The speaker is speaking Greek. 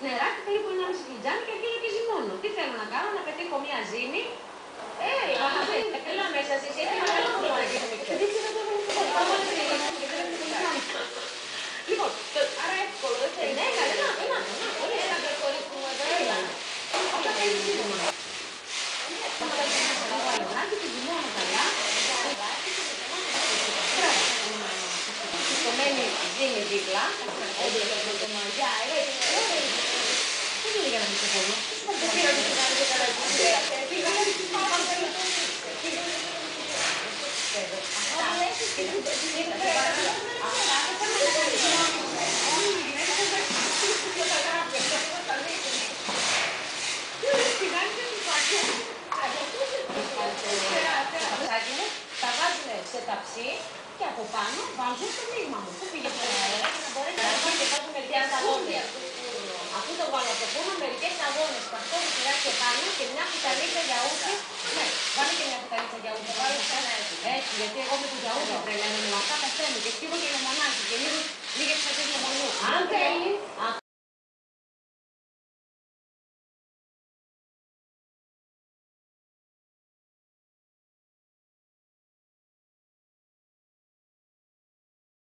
Νεράκι περίπου 1,5 φλιτζάνι και αρχίζω και ζυμώνω. Τι θέλω να κάνω, να πετύχω μία ζύμη. Έλα μέσα εσύ, έχει μεγάλο πρόβλημα. Δείξτε να το λοιπόν, άρα εύκολο, έτσι. Ναι, καλά, έλα, πολύ έλα, προχωρήσουμε εδώ, έλα. Αυτά θέλει ζύμωνα. Αυτά θέλει να αλογάκι και ζυμώνω καλά. Στομένη ζύμη δίπλα. Έδειξε το μαγιά, δεν είναι για να μην σε φωνώ. Δεν πήρα το σιγάρι και καλά τα βάζουν σε ταψί και από πάνω βάζουν το μείγμα μου. Πού πήγε το αέρα για να μπορέσει να αρχίσει και βάζουν μερικές αγώνες. Αφού το βάλω από πόνο, μερικές αγώνες. Παρτώνω σιγάκι επάνω και μια κουταλίτσα γιαούρτι. Ναι, βάλε και μια κουταλίτσα γιαούρτι. Βάλε ξανά έτσι, γιατί εγώ με το γιαούρτι τρελαίνω. Αυτά πεθαίνω και σκύβω και λεμονάκι και λίγες φατές λεμονιού. Αν θέλει,